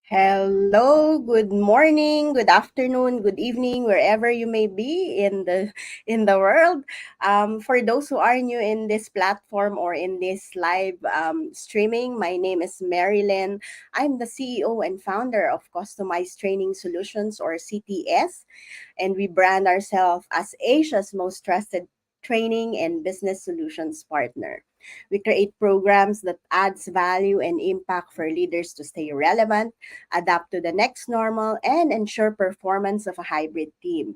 Hello, good morning, good afternoon, good evening, wherever you may be in the world. For those who are new in this platform or in this live streaming, my name is Marilyn. I'm the CEO and founder of Customized Training Solutions or CTS, and we brand ourselves as Asia's most trusted training and business solutions partner. We create programs that adds value and impact for leaders to stay relevant, adapt to the next normal, and ensure performance of a hybrid team.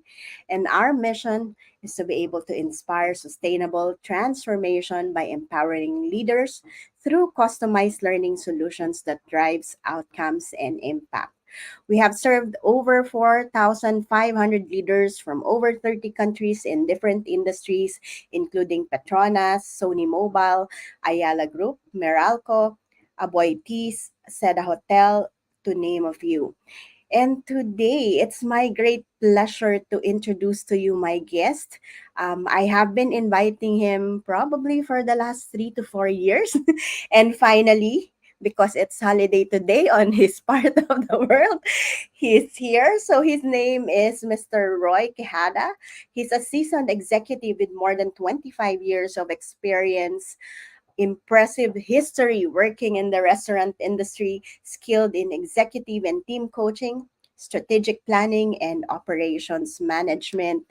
And our mission is to be able to inspire sustainable transformation by empowering leaders through customized learning solutions that drives outcomes and impact. We have served over 4,500 leaders from over 30 countries in different industries, including Petronas, Sony Mobile, Ayala Group, Meralco, Aboy Teas, Seda Hotel, to name a few. And today, it's my great pleasure to introduce to you my guest. I have been inviting him probably for the last 3 to 4 years. And finally, because it's holiday today on his part of the world, he's here. So his name is Mr. Roy Quejada. He's a seasoned executive with more than 25 years of experience, impressive history working in the restaurant industry, skilled in executive and team coaching, strategic planning, and operations management.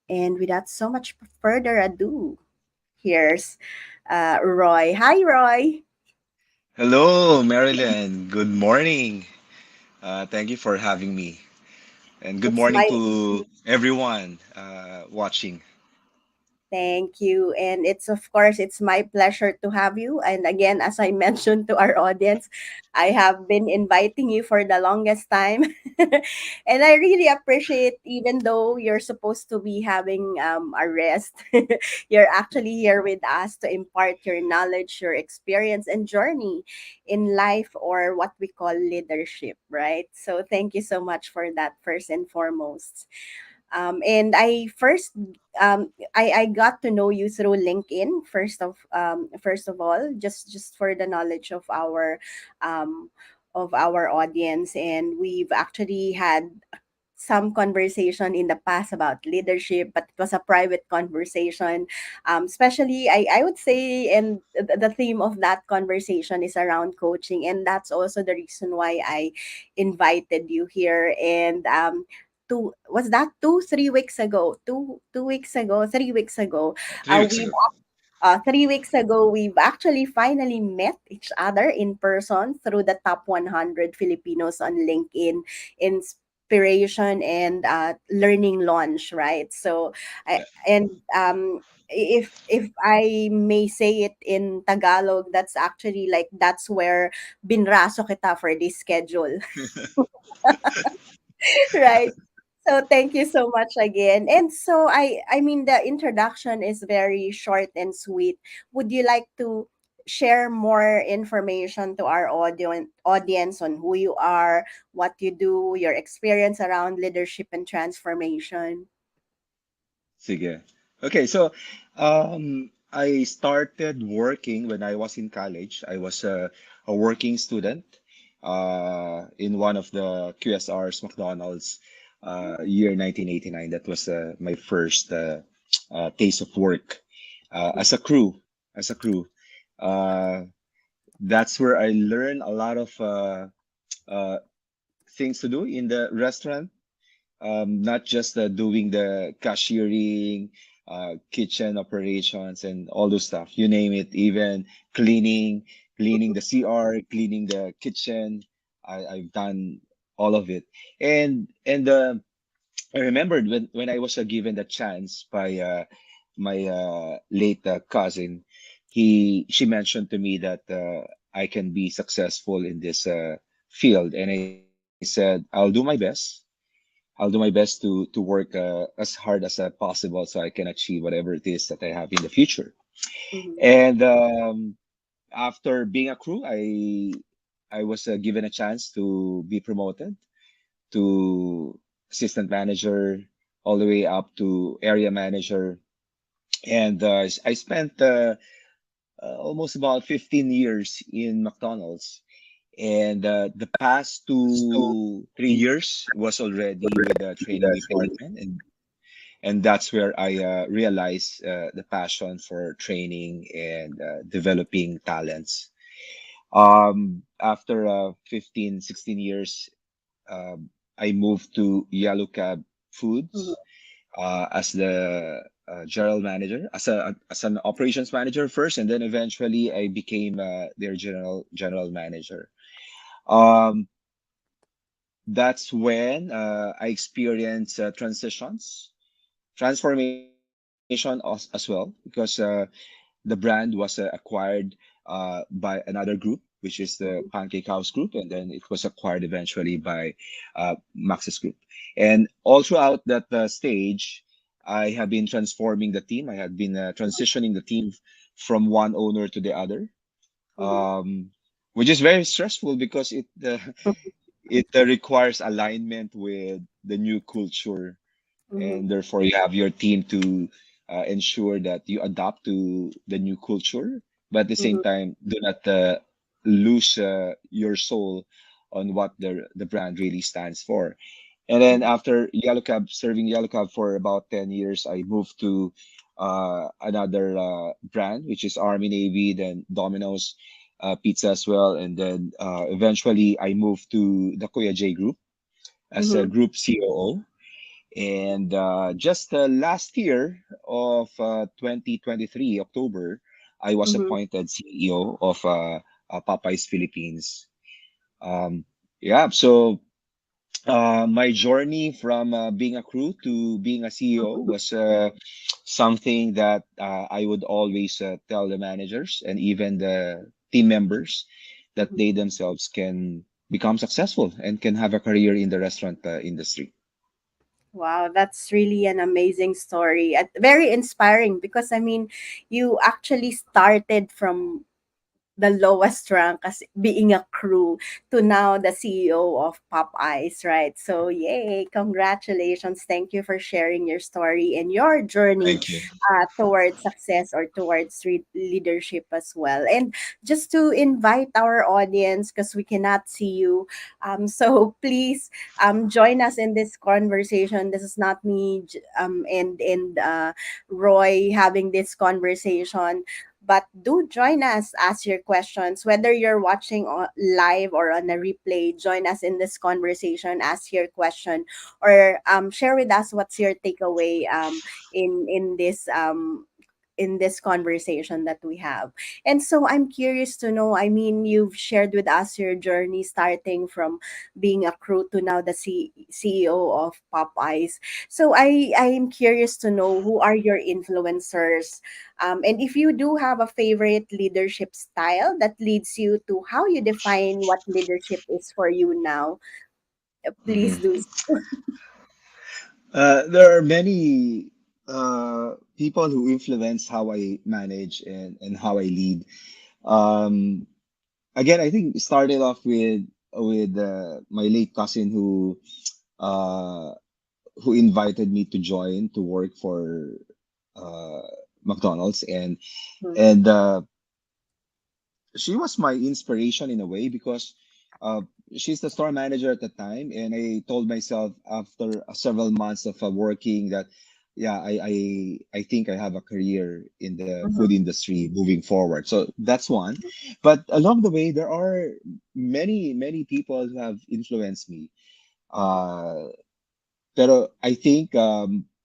And without so much further ado, here's Roy. Hi, Roy. Hello, Marilyn. Good morning. Thank you for having me. And good It's morning my to everyone watching. Thank you. And it's my pleasure to have you. And again, as I mentioned to our audience, I have been inviting you for the longest time. And I really appreciate, even though you're supposed to be having a rest, you're actually here with us to impart your knowledge, your experience, and journey in life, or what we call leadership, right? So thank you so much for that, first and foremost. And I got to know you through LinkedIn, first of all, just for the knowledge um, of our audience. And we've actually had some conversation in the past about leadership, but it was a private conversation. Especially, I would say, and the theme of that conversation is around coaching, and that's also the reason why I invited you here. And two was that 2 3 weeks ago, 2 2 weeks ago, 3 weeks ago, Three weeks we ago. 3 weeks ago, we've actually finally met each other in person through the top 100 Filipinos on LinkedIn inspiration and learning launch, right? So, I, Yeah. and if I may say it in Tagalog, that's actually like that's where binraso kita for this schedule. Right. So thank you so much again. And so I mean the introduction is very short and sweet. Would you like to share more information to our audience on who you are, what you do, your experience around leadership and transformation? Sige. Okay, so I started working when I was in college. I was a working student in one of the QSRs, McDonald's, year 1989. That was my first taste of work as a crew. As a crew. Uh, that's where I learned a lot of uh, things to do in the restaurant, not just doing the cashiering, kitchen operations, and all those stuff. You name it, even cleaning the CR, cleaning the kitchen. I've done all of it, and I remembered when I was given the chance by my late cousin. She mentioned to me that I can be successful in this field, and I said I'll do my best to work as hard as possible so I can achieve whatever it is that I have in the future. Mhm. And after being a crew, I was given a chance to be promoted to assistant manager, all the way up to area manager, and I spent almost about 15 years in McDonald's. And the past 2 3 years was already with the training department, and that's where I realized the passion for training and developing talents. After 15, 16 years, I moved to Yellow Cab Foods as the general manager, as an operations manager first, and then eventually I became their general manager. Um, that's when I experienced transformation as well, because the brand was acquired by another group, which is the Pancake House Group, and then it was acquired eventually by Maxis Group. And all throughout that stage, I have been transforming the team. I had been transitioning the team from one owner to the other, Mhm. um, which is very stressful because it requires alignment with the new culture, and Mhm. therefore you have your team to ensure that you adapt to the new culture, but at the same Mhm. time do not lose your soul on what the brand really stands for. And then Mhm. after Yellow Cab, serving Yellow Cab for about 10 years, I moved to another brand, which is Army Navy, then Domino's Pizza as well. And then eventually I moved to the Kuya J Group as a Mhm. group COO. And just last year of 2023, October, I was Mhm. appointed CEO of Popeyes Philippines. Um, yeah, so my journey from being a crew to being a CEO Mhm. was something that I would always tell the managers and even the team members that Mhm. they themselves can become successful and can have a career in the restaurant industry. Wow, that's really an amazing story. Very inspiring because I mean, you actually started from the lowest rank as being a crew to now the CEO of Popeyes, right? So, yay, congratulations. Thank you for sharing your story and your journey Thank you. towards success or towards leadership as well. And just to invite our audience, because we cannot see you, so please join us in this conversation. This is not me and Roy having this conversation, but do join us, ask your questions, whether you're watching live or on a replay. Join us in this conversation, ask your question, or share with us what's your takeaway in this conversation that we have. And so I'm curious to know, I mean, you've shared with us your journey starting from being a crew to now the CEO of Popeyes. So I'm curious to know, who are your influencers? And if you do have a favorite leadership style that leads you to how you define what leadership is for you now, please Mhm. do so. There are many people who influence how I manage and how I lead. Um, Again, I think it started off with my late cousin uh, who invited me to join to work for uh, McDonald's, and she was my inspiration in a way because uh, she's the store manager at the time, and I told myself after several months of working that yeah, I think I have a career in the food Mhm, industry moving forward. So that's one. But along the way, there are many people who have influenced me. Uh, pero I think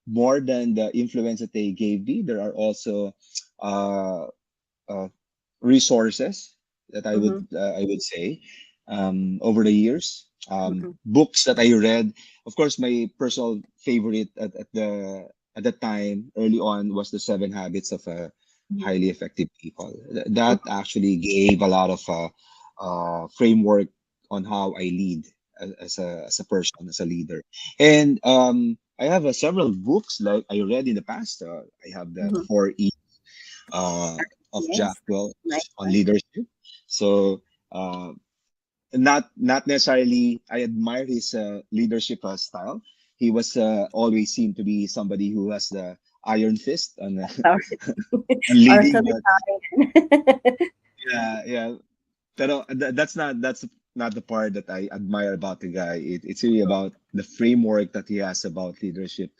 more than the influence that they gave me, there are also uh, uh, resources that mhm, I would say over the years. mhm, Books that I read. Of course, my personal favorite at the time early on was the Seven Habits of mhm, Highly Effective People. mhm, That actually gave a lot of framework on how I lead as a person, as a leader. And I have several books like I read in the past. I have the mhm. 4E uh, of Jack Yes, Welch nice on one. leadership. So uh, not necessarily I admire his leadership style. He was always seen to be somebody who has the iron fist on, on leading. Authoritarian. Yeah, yeah. Pero that's not that's not the part that I admire about the guy. It's really about the framework that he has about leadership.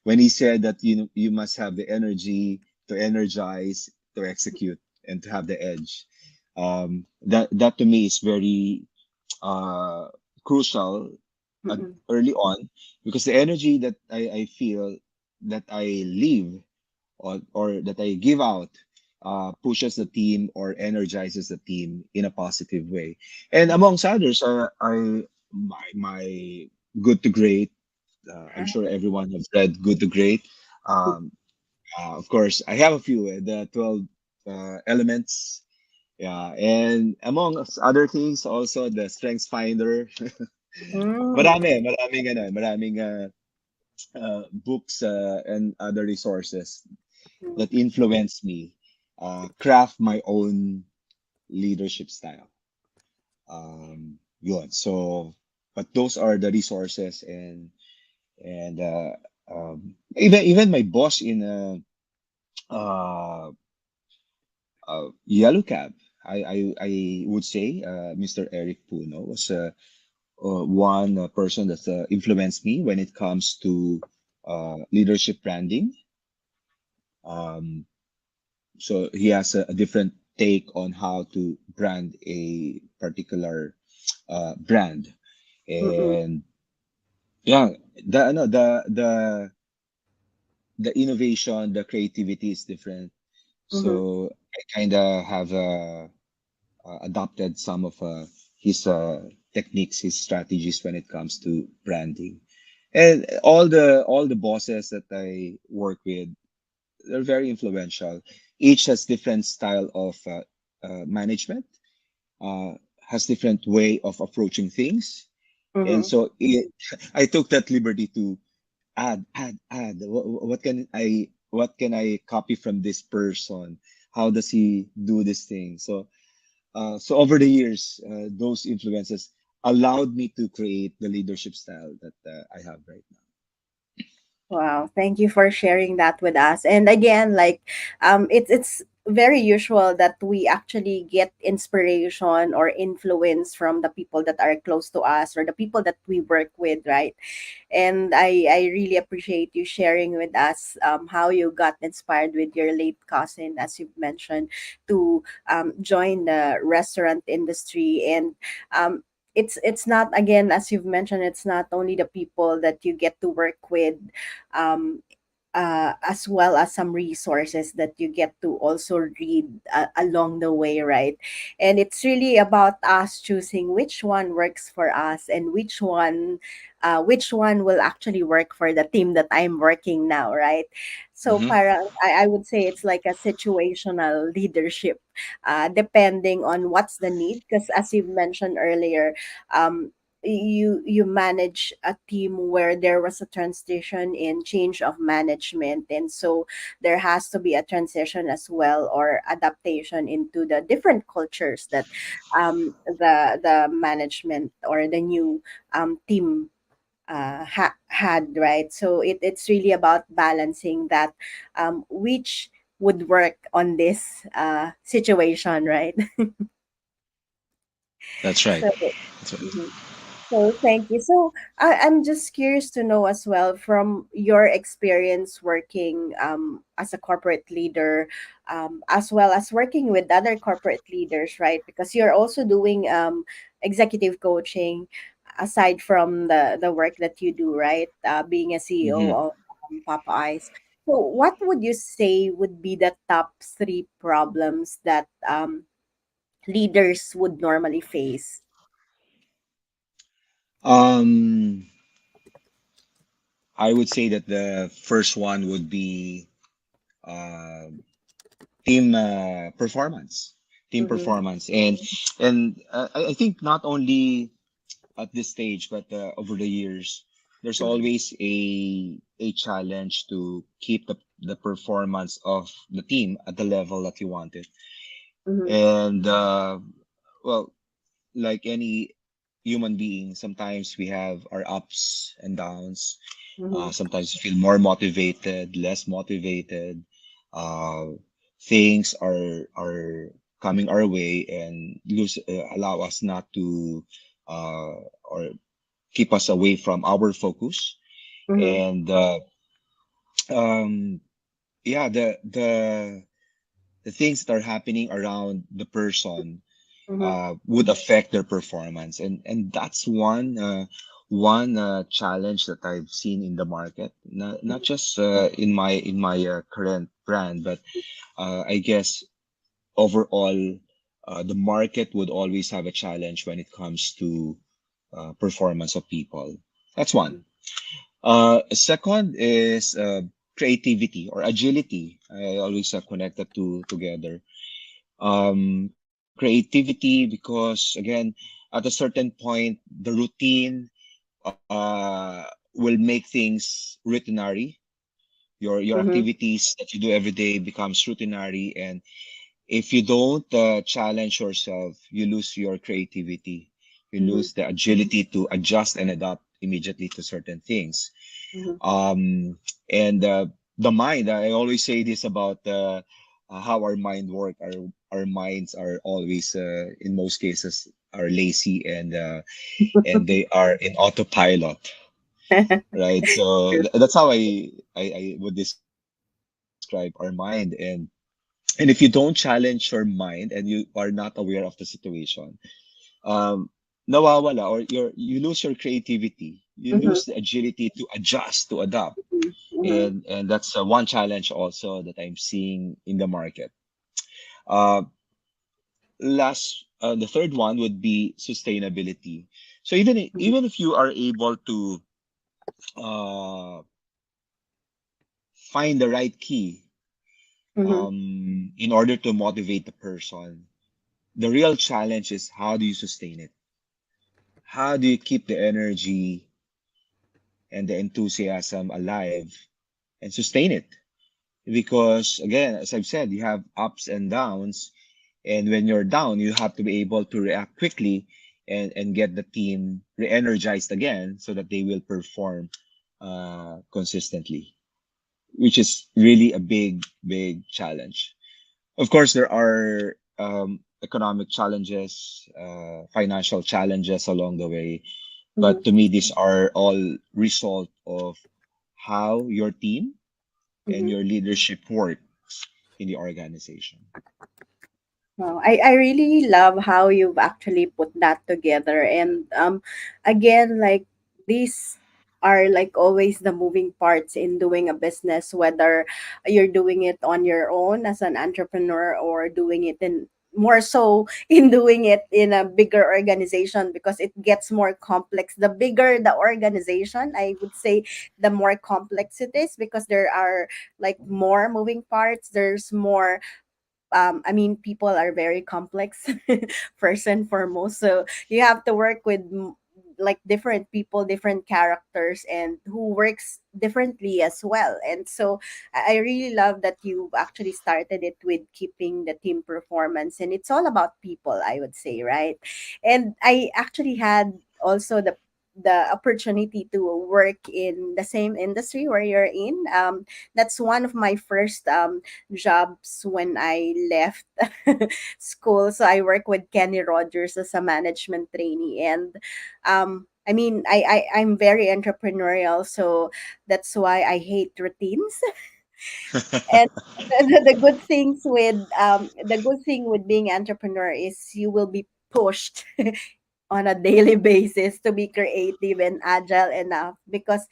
When he said that you must have the energy to energize, to execute, and to have the edge. That to me is very uh, crucial Mm-mm. early on, because the energy that I feel that I leave, or that I give out, pushes the team or energizes the team in a positive way. And Mm-mm. amongst others are my Good to Great. I'm Ah, sure everyone has read Good to Great. Um, of course, I have a few, the 12 elements. Yeah, and among other things, also the Strengths Finder. mm, Maraming books and other resources mm. that influence me craft my own leadership style. Yun. So, but those are the resources, and even my boss in uh, Yellow Cab, I would say Mr. Eric Puno was one person that influenced me when it comes to leadership branding. Um, so he has a different take on how to brand a particular brand, Mm-mm. and yeah, the no the innovation, the creativity is different. Mhm. So I kind of have adopted some of his techniques, his strategies when it comes to branding. And all the bosses that I work with, they're very influential. Each has different style of management, uh, has different way of approaching things, and Mhm. so I took that liberty to add. What can I copy from this person? How does he do this thing? So over the years, those influences allowed me to create the leadership style that I have right now. Wow, thank you for sharing that with us. And again, like, it's very usual that we actually get inspiration or influence from the people that are close to us or the people that we work with, right? And I really appreciate you sharing with us how you got inspired with your late cousin, as you've mentioned, to join the restaurant industry. And um, it's not, again, as you've mentioned, it's not only the people that you get to work with, um, as well as some resources that you get to also read along the way, right? And it's really about us choosing which one works for us and which one will actually work for the team that I'm working now, right? So Hmm. I would say it's like a situational leadership, depending on what's the need. Because as you've mentioned earlier, um, you manage a team where there was a transition in change of management, and so there has to be a transition as well, or adaptation into the different cultures that the management or the new team had, right? So it's really about balancing that, which would work on this situation, right? That's right. So That's right. mhm. So thank you. So I'm just curious to know as well, from your experience working as a corporate leader, as well as working with other corporate leaders, right? Because you're also doing executive coaching aside from the work that you do, right? Being a CEO Hmm. of Popeyes. So what would you say would be the top three problems that leaders would normally face? Um, I would say that the first one would be uh, team performance, team Mm-hmm. performance, and I think not only at this stage, but over the years, there's Mm-hmm. always a challenge to keep the performance of the team at the level that you want it. Mm-hmm. And well, like any human being, sometimes we have our ups and downs. Mm-hmm. Sometimes you feel more motivated, less motivated. Uh, things are coming our way and allow us not to uh, or keep us away from our focus. Mhm. And um, yeah, the things that are happening around the person Mhm. would affect their performance, and that's one challenge that I've seen in the market, not just in my current brand, but I guess overall, the market would always have a challenge when it comes to performance of people. That's one. Mhm. Second is creativity or agility. I always connect the two together. Creativity because again, at a certain point, the routine will make things routinary. Your Mhm. activities that you do every day becomes routinary, and if you don't challenge yourself, you lose your creativity. You Mhm. lose the agility to adjust and adapt immediately to certain things. Mhm. Um, and the mind, I always say this about how our mind work. Our minds are always, in most cases, are lazy and they are in autopilot, right? So True. that's how I would describe our mind. And if you don't challenge your mind and you are not aware of the situation, nawawala, or you lose your creativity, you lose Mhm. the agility to adjust, to adapt. Mhm. Mhm. And that's one challenge also that I'm seeing in the market. Uh, the third one would be sustainability. So Mhm. even if you are able to uh, find the right key Mhm. in order to motivate the person, the real challenge is how do you sustain it? How do you keep the energy and the enthusiasm alive and sustain it? Because again, as I've said, you have ups and downs, and when you're down, you have to be able to react quickly and get the team re-energized again so that they will perform consistently, which is really a big challenge. Of course, there are economic challenges, financial challenges along the way, Mhm. but to me, these are all result of how your team and Mhm. your leadership work in the organization. Wow, I really love how you've actually put that together. And again, like these are like always the moving parts in doing a business, whether you're doing it on your own as an entrepreneur or doing it in more so in doing it in a bigger organization, because it gets more complex. The bigger the organization, I would say, the more complex it is, because there are like more moving parts. There's more I mean, people are very complex first and foremost. So you have to work with like different people, different characters, and who works differently as well. And so I really love that you actually started it with keeping the team performance, and it's all about people, I would say, right? And I actually had also the opportunity to work in the same industry where you're in. That's one of my first jobs when I left school. So I work with Kenny Rogers as a management trainee. And I mean, I'm very entrepreneurial, so that's why I hate routines. And the good things with the good thing with being entrepreneur is you will be pushed on a daily basis to be creative and agile enough, because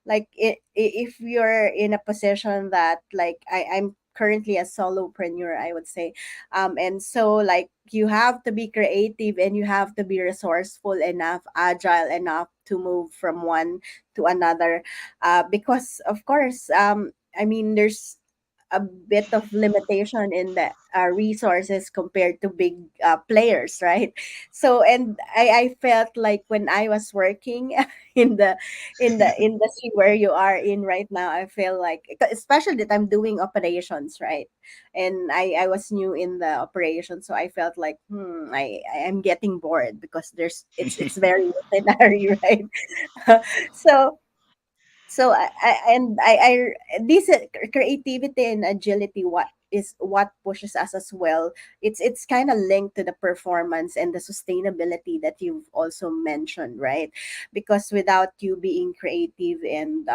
like if you're in a position that like I'm currently a solopreneur, I would say, and so like you have to be creative and you have to be resourceful enough, agile enough to move from one to another, because of course I mean there's a bit of limitation in the resources compared to big players, right? So and I felt like when I was working in the industry where you are in right now, I feel like, especially that I'm doing operations, right? And I was new in the operation, so I felt like I am getting bored because there's it's very ordinary, right? so so I this creativity and agility, what is what pushes us as well. It's kind of linked to the performance and the sustainability that you've also mentioned, right? Because without you being creative and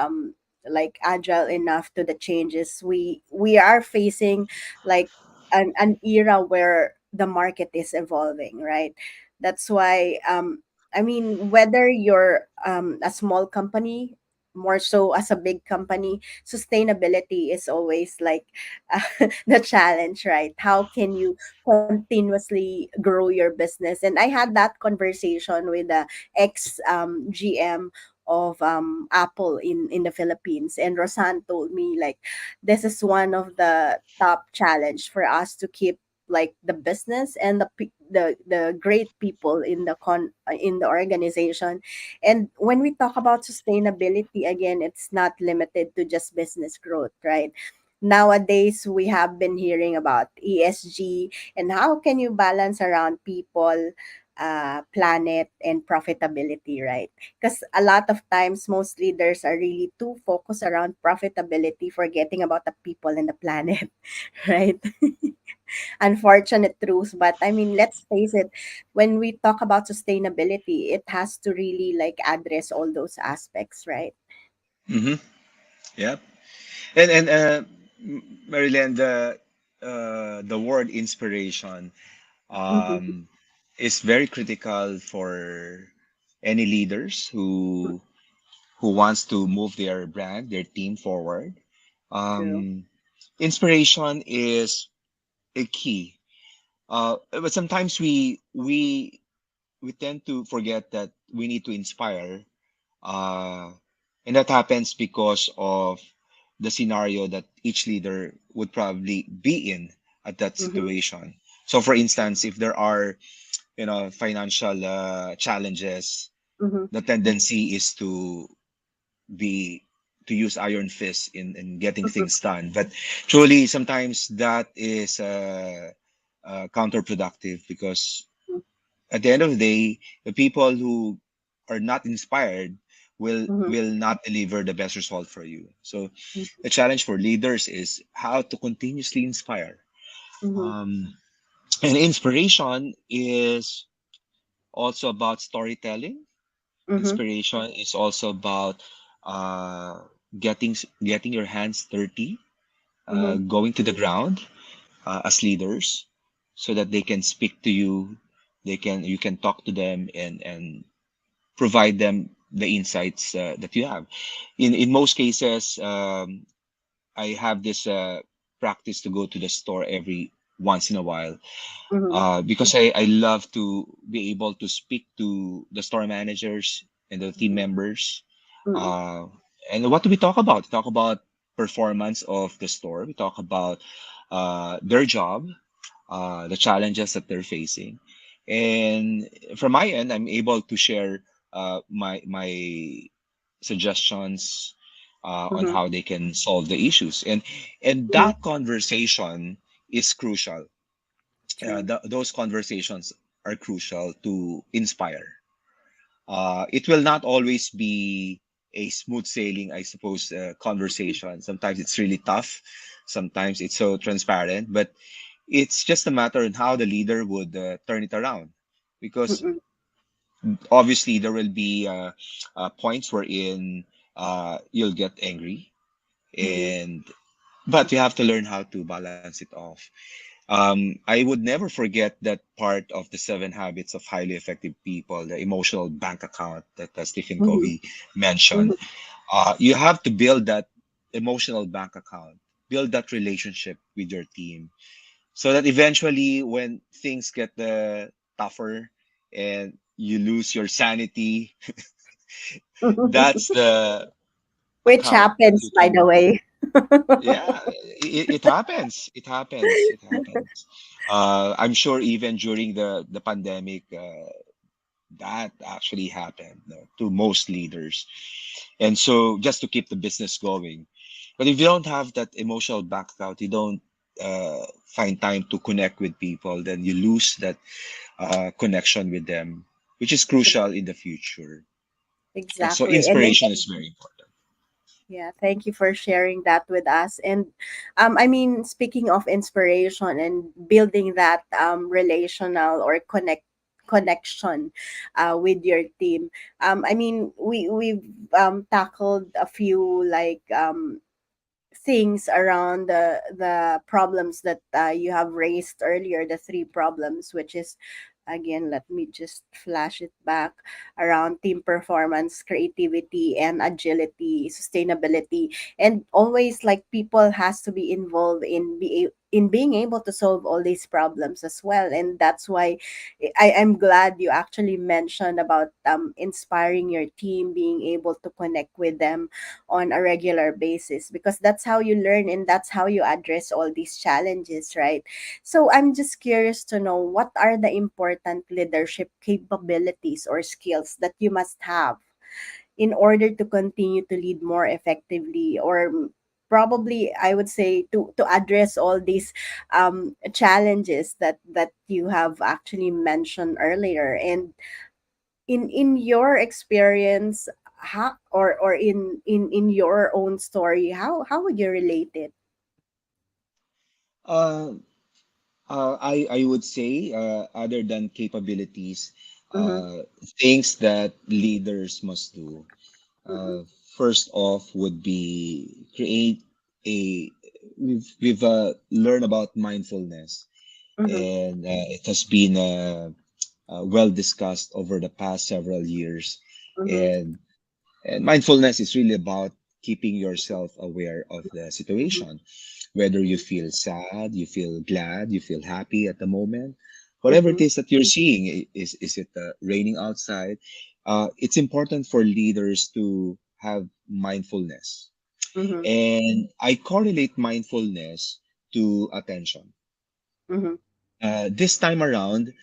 like agile enough to the changes, we are facing like an era where the market is evolving, right? That's why I mean, whether you're a small company, more so as a big company, sustainability is always like the challenge, right? How can you continuously grow your business? And I had that conversation with the ex GM of Apple in the Philippines, and Rosan told me like this is one of the top challenge for us to keep like the business and the great people in the organization. And when we talk about sustainability, again, it's not limited to just business growth, right? Nowadays we have been hearing about ESG, and how can you balance around people, planet, and profitability, right? Because a lot of times most leaders are really too focused around profitability, forgetting about the people and the planet, right? Unfortunate truths, but I mean, let's face it, when we talk about sustainability, it has to really like address all those aspects, right? Mm-hmm. Yep. And Marilyn, the word inspiration Mm-hmm. um, is very critical for any leaders who wants to move their brand, their team forward. True. Um, Inspiration is a key. But sometimes we tend to forget that we need to inspire, uh, and that happens because of the scenario that each leader would probably be in at that Mm-hmm. situation. So, for instance, if there are financial challenges, Mm-hmm. the tendency is be to use iron fist in getting things done. But truly, sometimes that is counterproductive because at the end of the day, the people who are not inspired Mm-hmm. will not deliver the best result for you. So the challenge for leaders is how to continuously inspire. Mm-hmm. Um, and inspiration is also about storytelling. Mm-hmm. Inspiration is also about uh, getting your hands dirty, Mm-hmm. going to the ground as leaders, so that they can speak to you. You can talk to them and provide them the insights that you have. In most cases, I have this practice to go to the store every once in a while Mm-hmm. because I love to be able to speak to the store managers and the team members. Mm-hmm. Uh, and what do we talk about? We talk about performance of the store. We talk about their job, the challenges that they're facing. And from my end, I'm able to share my suggestions on Mm-hmm. how they can solve the issues. And Mm-hmm. that conversation is crucial. True. Those conversations are crucial to inspire. It will not always be a smooth sailing, I suppose, conversation. Sometimes it's really tough. Sometimes it's so transparent, but it's just a matter of how the leader would turn it around. Because Mm-mm. obviously there will be points wherein you'll get angry, Mm-hmm. and but you have to learn how to balance it off. I would never forget that part of the seven habits of highly effective people, the emotional bank account that Stephen Mm-hmm. Covey mentioned. Mm-hmm. You have to build that emotional bank account, build that relationship with your team, so that eventually, when things get tougher and you lose your sanity, that's the Which account that happens, you by the can. way. Yeah, it happens. It happens. It happens. I'm sure even during the pandemic, that actually happened to most leaders. And so, just to keep the business going. But if you don't have that emotional background, you don't find time to connect with people, then you lose that connection with them, which is crucial in the future. So, Exactly. And then inspiration is very important. Yeah, thank you for sharing that with us. And I mean, speaking of inspiration and building that relational or connection with your team, I mean, we've tackled a few like things around the problems that you have raised earlier, the three problems, which is, again, let me just flash it back, around team performance, creativity, and agility, sustainability. And always, like, people has to be involved in being able to solve all these problems as well. And that's why I am glad you actually mentioned about inspiring your team, being able to connect with them on a regular basis, because that's how you learn and that's how you address all these challenges, right? So I'm just curious to know, what are the important leadership capabilities or skills that you must have in order to continue to lead more effectively, or probably I would say to address all these challenges that you have actually mentioned earlier. And in your experience, how, or in your own story, how would you relate it? Uh, I would say, other than capabilities, Mm-hmm, things that leaders must do. mm-hmm, Uh, First off would be create a we've learned about mindfulness, mm-hmm, and it has been well discussed over the past several years, mm-hmm, and mindfulness is really about keeping yourself aware of the situation, whether you feel sad, you feel glad, you feel happy at the moment, whatever it mm-hmm, is that you're seeing. Is it raining outside? It's important for leaders to have mindfulness, mm-hmm, and I correlate mindfulness to attention. mm-hmm, This time around,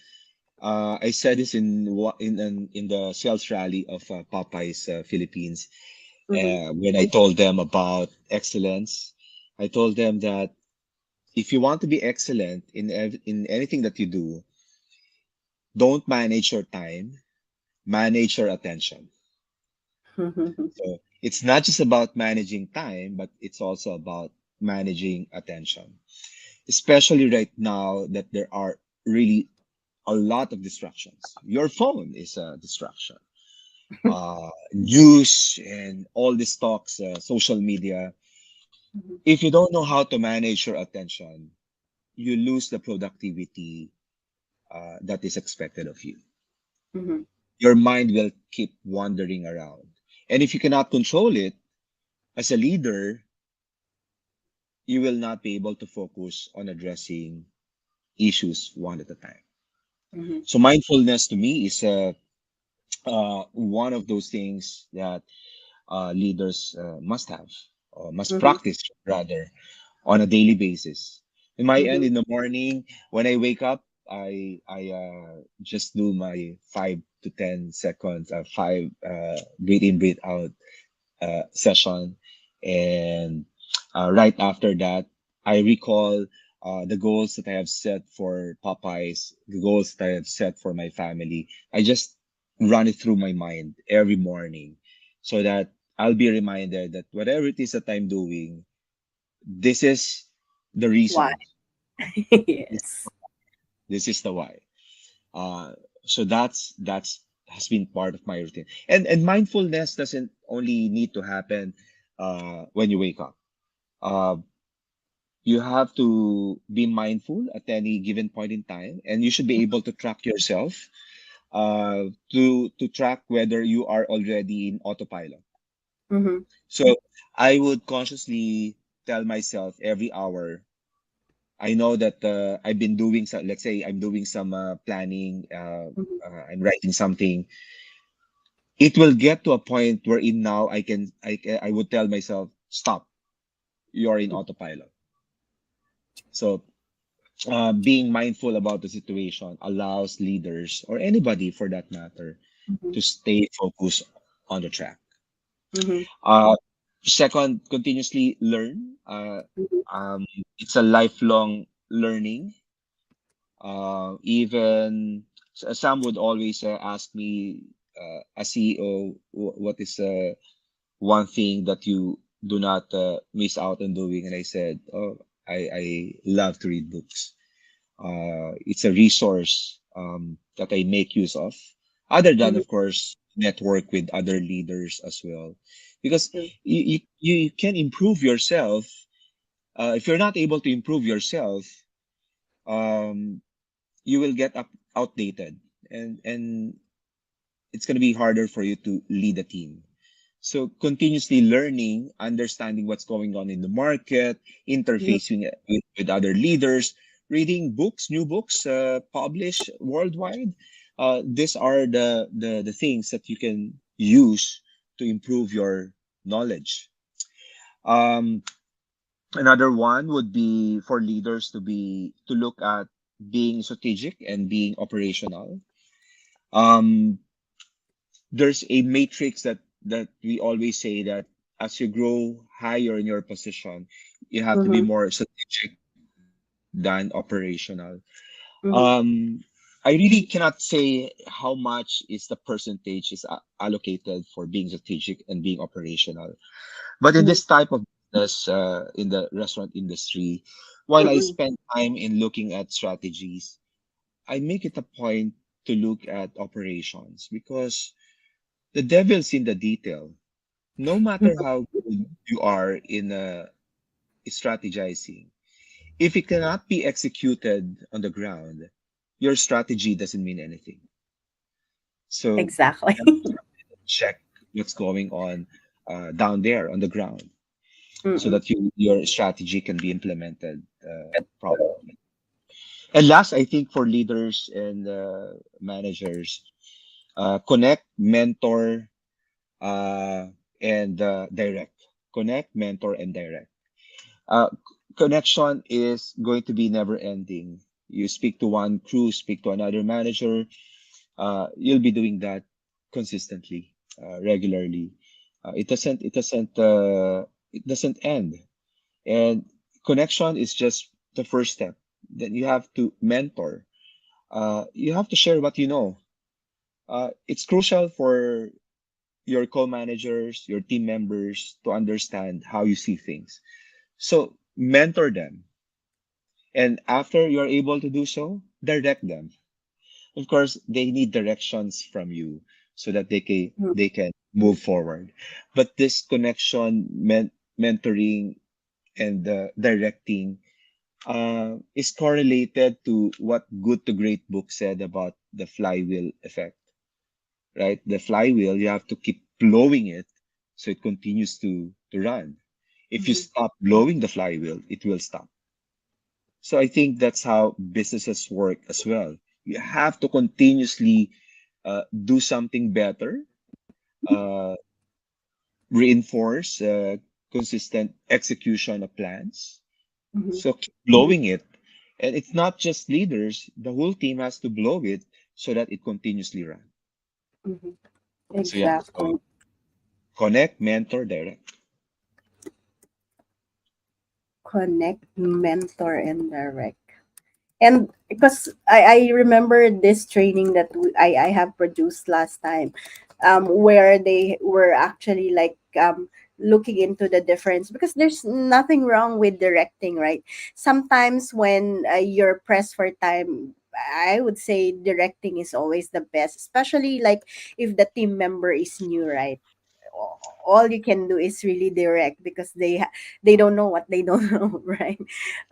I said this in the sales rally of Popeyes Philippines, mm-hmm, when I told them about excellence. I told them that if you want to be excellent in anything that you do, don't manage your time, manage your attention. mm-hmm, So it's not just about managing time, but it's also about managing attention, especially right now that there are really a lot of distractions. Your phone is a distraction. News and all these talks, social media. If you don't know how to manage your attention, you lose the productivity that is expected of you. mm-hmm, Your mind will keep wandering around. And if you cannot control it as a leader, you will not be able to focus on addressing issues one at a time. mm-hmm, So mindfulness to me is one of those things that leaders must have, or must mm-hmm, practice rather, on a daily basis. In my end, mm-hmm, in the morning when I wake up, I just do my 5 to 10 seconds, five breathe in, breathe out session, and right after that, I recall the goals that I have set for Popeyes, the goals that I have set for my family. I just run it through my mind every morning, so that I'll be reminded that whatever it is that I'm doing, this is the why? reason. This, Yes. this is the why. Uh, so that's has been part of my routine. And mindfulness doesn't only need to happen when you wake up. Uh, you have to be mindful at any given point in time, and you should be able to track yourself, to track whether you are already in autopilot. Mm-hmm, So I would consciously tell myself every hour. I know that I've been doing some, let's say I'm doing some planning, mm-hmm, I'm writing something. It will get to a point wherein now I would tell myself, stop, you're in autopilot. So being mindful about the situation allows leaders, or anybody for that matter, mm-hmm, to stay focused on the track. mm-hmm, Uh, Second, continuously learn. Um, it's a lifelong learning. Even some would always ask me, as CEO, what is one thing that you do not miss out on doing. And I said, oh, I love to read books. It's a resource that I make use of, other than, Mm-hmm. of course, network with other leaders as well. Because True. you can improve yourself. If you're not able to improve yourself, um, you will get outdated, and it's going to be harder for you to lead a team. So continuously learning, understanding what's going on in the market, Mm-hmm. interfacing with other leaders, reading books, new books published worldwide. These are the things that you can use to improve your knowledge. Um, Another one would be for leaders to look at being strategic and being operational. Um, there's a matrix that we always say that as you grow higher in your position, you have to be Mm-hmm. more strategic than operational. Mm-hmm. I really cannot say how much is the percentage is allocated for being strategic and being operational. But in Mm-hmm. this type of business, in the restaurant industry, while I Mm-hmm. spend time in looking at strategies, I make it a point to look at operations because the devil's in the detail. No matter how good you are in strategizing, if it cannot be executed on the ground, your strategy doesn't mean anything. So Exactly. you have to check what's going on down there on the ground so Mm-mm. that your strategy can be implemented properly. And last, I think for leaders and managers, connect, mentor, uh, and direct. Connect, mentor, and direct. Uh, Connection is going to be never ending. You speak to one crew, speak to another manager. You'll be doing that consistently, regularly. It doesn't end. And connection is just the first step. Then you have to mentor. You have to share what you know. It's crucial for your co-managers, your team members to understand how you see things. So mentor them. And after you're able to do so, direct them. Of course, they need directions from you so that they can move forward. But this connection, mentoring, and directing is correlated to what Good to Great book said about the flywheel effect, right? The flywheel, you have to keep blowing it so it continues to run. If you Mm-hmm. stop blowing the flywheel, it will stop. So I think that's how businesses work as well. You have to continuously do something better, uh, reinforce consistent execution of plans. Mm-hmm. So keep blowing it. And it's not just leaders, the whole team has to blow it so that it continuously runs. Mm-hmm. So yeah, so Exactly. connect, mentor, direct. Connect, mentor, and direct. And because I remember this training that I have produced last time, where they were actually like looking into the difference, because there's nothing wrong with directing, right? Sometimes when you're pressed for time, I would say directing is always the best, especially like if the team member is new, right? All you can do is really direct because they don't know what they don't know, right?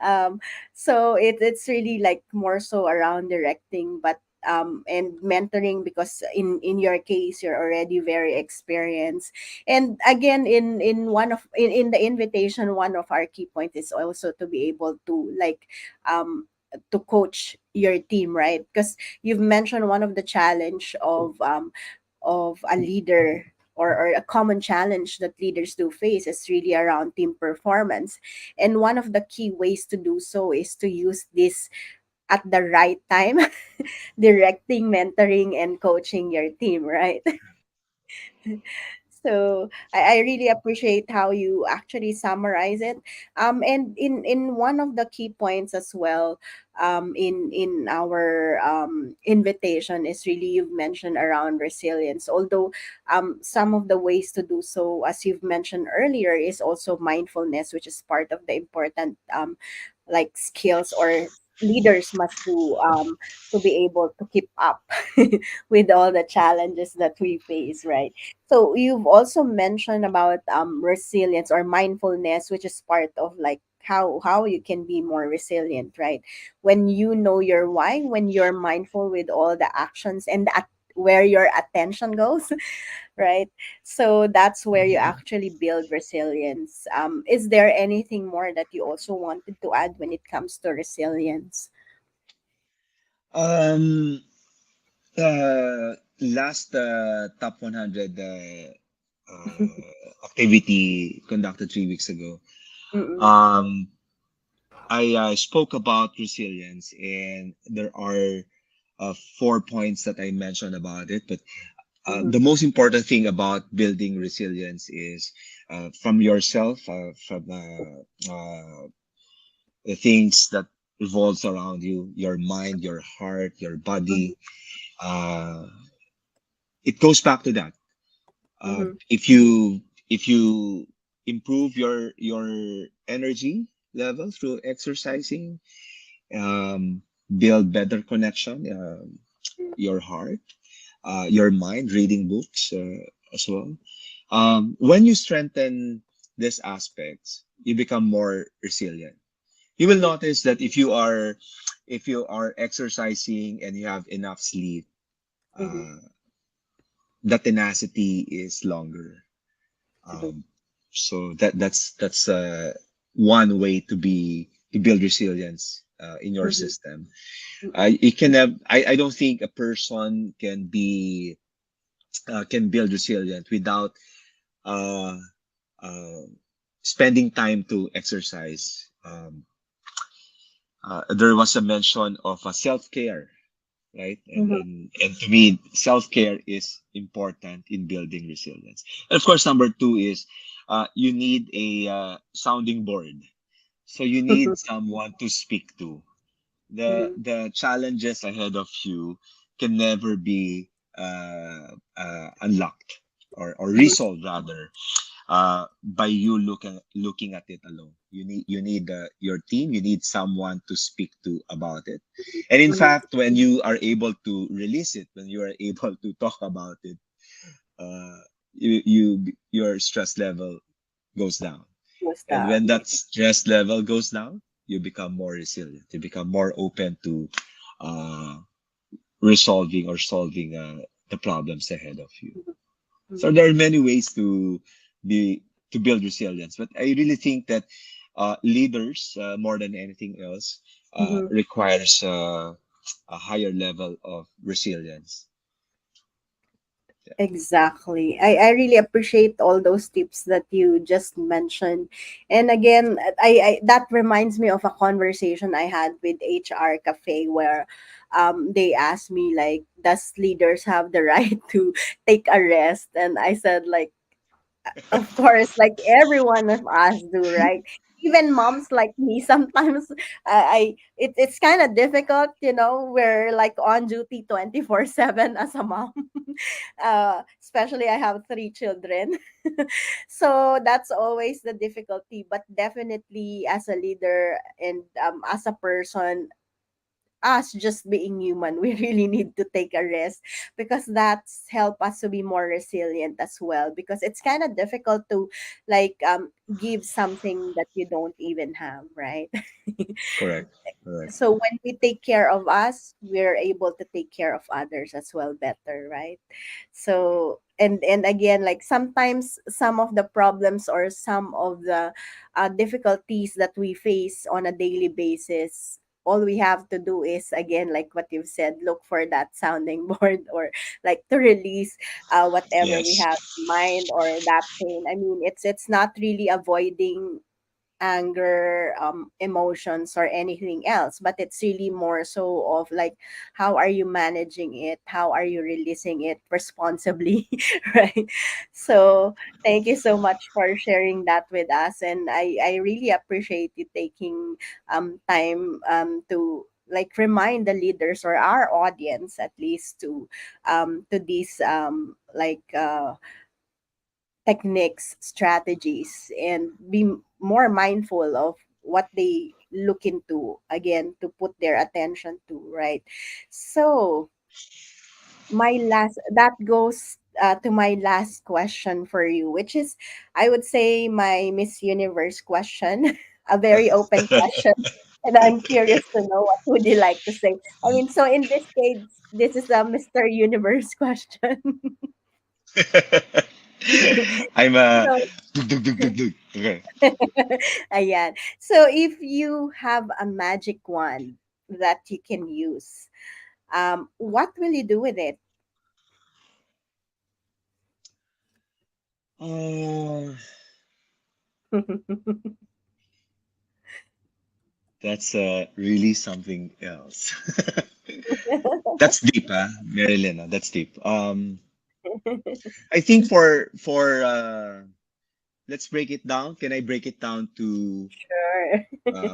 um so it's really like more so around directing, but and mentoring, because in your case you're already very experienced. And again, in one of in the invitation, one of our key points is also to be able to like um to coach your team, right? Because you've mentioned one of the challenge of a leader, or a common challenge that leaders do face is really around team performance. And one of the key ways to do so is to use this at the right time, directing, mentoring, and coaching your team, right? So I really appreciate how you actually summarize it. And in one of the key points as well, in our invitation is really you've mentioned around resilience. Although some of the ways to do so, as you've mentioned earlier, is also mindfulness, which is part of the important like skills or leaders must do to be able to keep up with all the challenges that we face, right? So you've also mentioned about resilience or mindfulness, which is part of like how you can be more resilient, right? When you know your why, when you're mindful with all the actions and where your attention goes, right? So that's where you Mhm. actually build resilience. Is there anything more that you also wanted to add when it comes to resilience? Um, last top 100 activity conducted 3 weeks ago. Mm-mm, Um, I spoke about resilience, and there are 4 points that I mentioned about it. But mm-hmm, the most important thing about building resilience is from yourself, from the things that revolves around you, your mind, your heart, your mm-hmm, body. Uh, it goes back to that. mm-hmm, If you improve your energy level through exercising, um, build better connection, your heart, your mind, reading books as well. When you strengthen these aspects, you become more resilient. You will notice that if you are exercising and you have enough sleep, mm-hmm, uh, the tenacity is longer. mm-hmm, So that's one way to build resilience in your mm-hmm, system. mm-hmm, It can have, I don't think a person can build resilience without uh, uh, spending time to exercise. There was a mention of a self-care, right? And mm-hmm, and and to me, self-care is important in building resilience. And of course, number two is you need a sounding board. So you need someone to speak to. The mm-hmm, the challenges ahead of you can never be unlocked or mm-hmm, resolved rather by you looking at it alone. You need your team. You need someone to speak to about it. And in mm-hmm. fact, when you are able to release it, when you are able to talk about it, uh, your stress level goes down. What's And that? when that stress level goes down, you become more resilient. You become more open to uh, resolving or solving the problems ahead of you. So Mm-hmm, there are many ways be to build resilience, but I really think that leaders, more than anything else, mm-hmm. requires a higher level of resilience. Yeah. Exactly. I really appreciate all those tips that you just mentioned. And again, I that reminds me of a conversation I had with HR Cafe where they asked me like, does leaders have the right to take a rest? And I said like, of course, like every one of us do, right? Even moms like me, sometimes it's kind of difficult, you know. We're like on duty 24/7 as a mom. Especially I have three children, so that's always the difficulty. But definitely, as a leader and as a person, us just being human, we really need to take a rest because that's help us to be more resilient as well, because it's kind of difficult to like give something that you don't even have, right? Correct. Correct. So when we take care of us, we're able to take care of others as well better, right? So and again, like sometimes some of the problems or some of the difficulties that we face on a daily basis, all we have to do is again like what you've said, look for that sounding board or like to release whatever we Yes. have in mind or that pain. I mean, it's not really avoiding anger, emotions, or anything else, but it's really more so of like, how are you managing it? How are you releasing it responsibly? Right? So, thank you so much for sharing that with us. And I really appreciate you taking time to like remind the leaders or our audience at least to these techniques, strategies, and be more mindful of what they look into again to put their attention to, right? So, my last that goes to my last question for you, which is, I would say, my Miss Universe question, a very open question. And I'm curious to know what would you like to say. I mean, so in this case, this is a Mr. Universe question. I'm So, dug, dug, dug, dug, dug. Okay. ayan. So if you have a magic wand that you can use, what will you do with it? Oh, that's really something else. That's deep, huh, Marilyn? That's deep. I think for let's break it down. Can I break it down to Sure.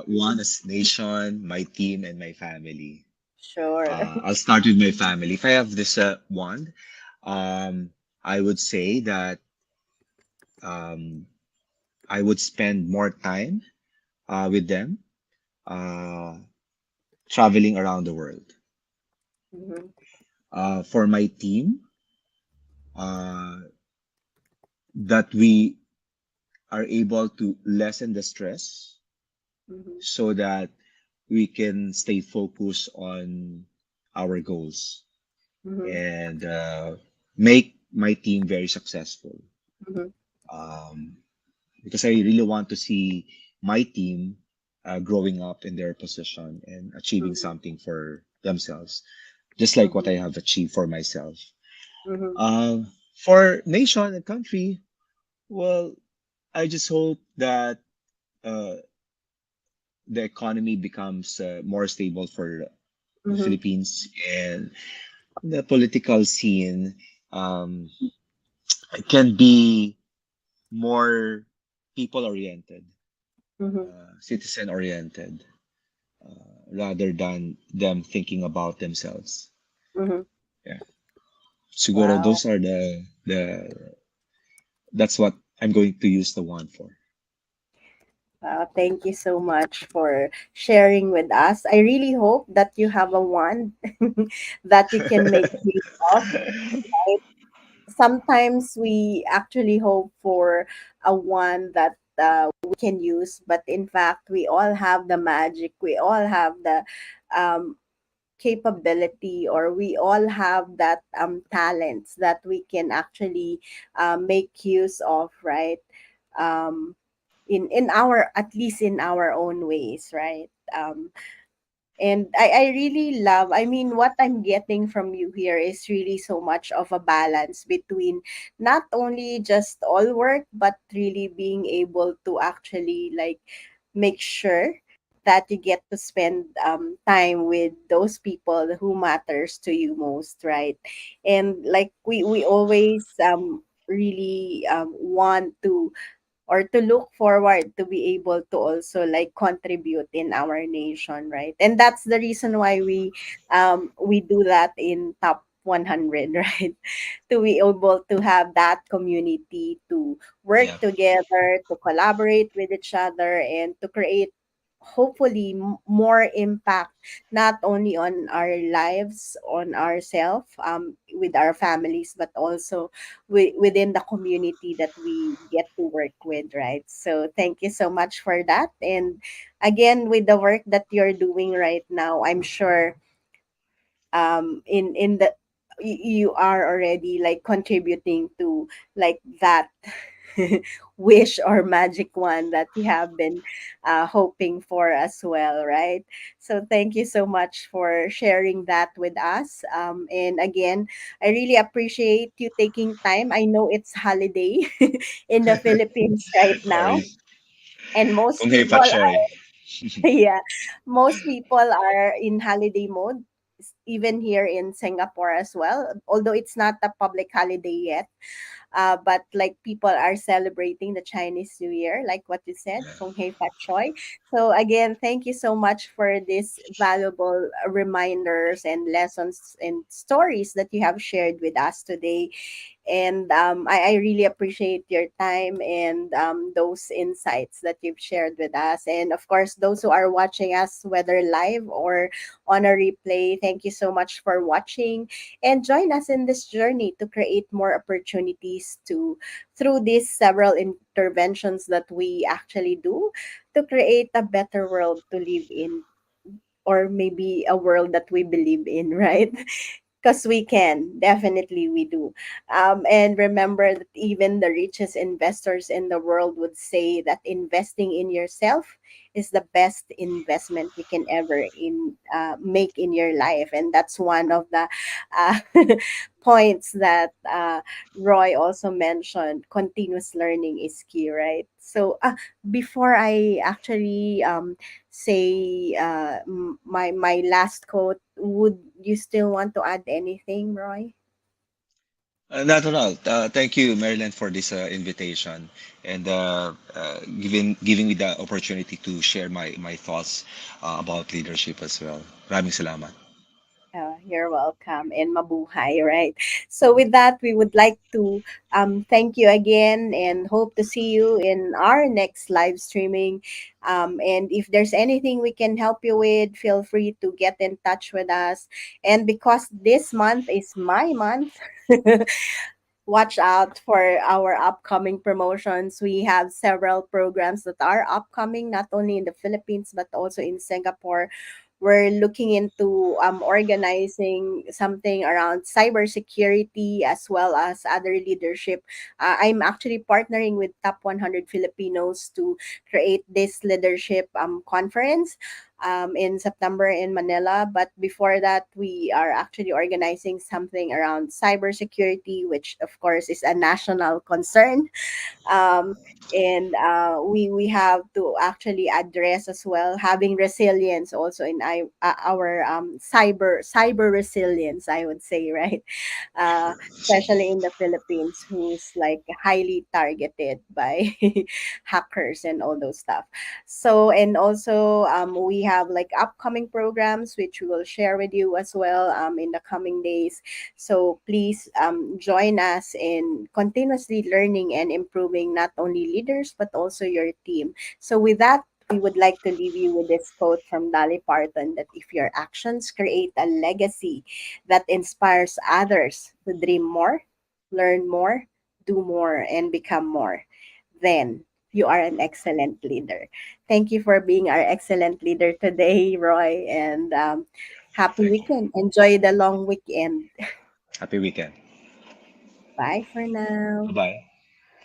one as nation, my team, and my family? Sure. I'll start with my family. If I have this one, I would say that um, I would spend more time with them, uh, traveling around the world. Mhm, For my team, uh, that we are able to lessen the stress mhm, so that we can stay focused on our goals mhm, and make my team very successful. mhm, Um, because I really want to see my team growing up in their position and achieving mhm, something for themselves, just like what mhm, I have achieved for myself. mhm, Uh, for nation and country, well, I just hope that uh, the economy becomes more stable for the mhm, Philippines and the political scene um, can be more people oriented, mhm, citizen oriented, rather than them thinking about themselves. mhm. Yeah. Siguro Wow. those are that's what I'm going to use the wand for. Thank you so much for sharing with us. I really hope that you have a wand that you can make use of. Sometimes we actually hope for a one that we can use, but in fact, we all have the magic, we all have the um, capability, or we all have that talents that we can actually make use of, right? Um, in our, at least in our own ways, right? And I really love, I mean, what I'm getting from you here is really so much of a balance between not only just all work, but really being able to actually like make sure that you get to spend time with those people who matters to you most, right? And like we always really want to, or to look forward to be able to also like contribute in our nation, right? And that's the reason why we do that in top 100, right? To be able to have that community to work Yeah. together, to collaborate with each other, and to create hopefully more impact, not only on our lives, on ourselves, with our families, but also within the community that we get to work with, right? So thank you so much for that. And again, with the work that you're doing right now, I'm sure in the you are already like contributing to like that wish or magic one that you have been hoping for as well, right? So thank you so much for sharing that with us, and again, I really appreciate you taking time. I know it's holiday in the Philippines right No now, worries. And most Kung hey people Fat Choy. yeah, most people are in holiday mode, even here in Singapore as well. Although it's not a public holiday yet, but like people are celebrating the Chinese New Year, like what you said, Kung Hei Fat Choi. So again, thank you so much for these valuable reminders and lessons and stories that you have shared with us today. And I really appreciate your time and those insights that you've shared with us. And of course, those who are watching us, whether live or on a replay, thank you so much for watching and join us in this journey to create more opportunities to through these several interventions that we actually do to create a better world to live in, or maybe a world that we believe in, right? Because we can, definitely we do. And remember that even the richest investors in the world would say that investing in yourself is the best investment you can ever make in your life. And that's one of the uh, points that Roy also mentioned. Continuous learning is key, right? So before I actually say my last quote, would you still want to add anything, Roy? Not at all. Thank you, Marilyn, for this invitation and giving me the opportunity to share my thoughts about leadership as well. Maraming salamat. You're welcome and mabuhay, right? So with that, we would like to thank you again and hope to see you in our next live streaming. And if there's anything we can help you with, feel free to get in touch with us. And because this month is my month, watch out for our upcoming promotions. We have several programs that are upcoming, not only in the Philippines, but also in Singapore. We're looking into organizing something around cybersecurity as well as other leadership. I'm actually partnering with Top 100 Filipinos to create this leadership conference in September in Manila. But before that, we are actually organizing something around cybersecurity, which of course is a national concern. um, and we have to actually address as well having resilience also in our cyber resilience, I would say, right? Especially in the Philippines, who's like highly targeted by hackers and all those stuff. So, and also we have like upcoming programs which we will share with you as well in the coming days. So please join us in continuously learning and improving not only leaders but also your team. So with that, we would like to leave you with this quote from Dolly Parton, that if your actions create a legacy that inspires others to dream more, learn more, do more, and become more, then you are an excellent leader. Thank you for being our excellent leader today, Roy, and happy Thank you. weekend. Enjoy the long weekend. Happy weekend. Bye for now. Bye-bye.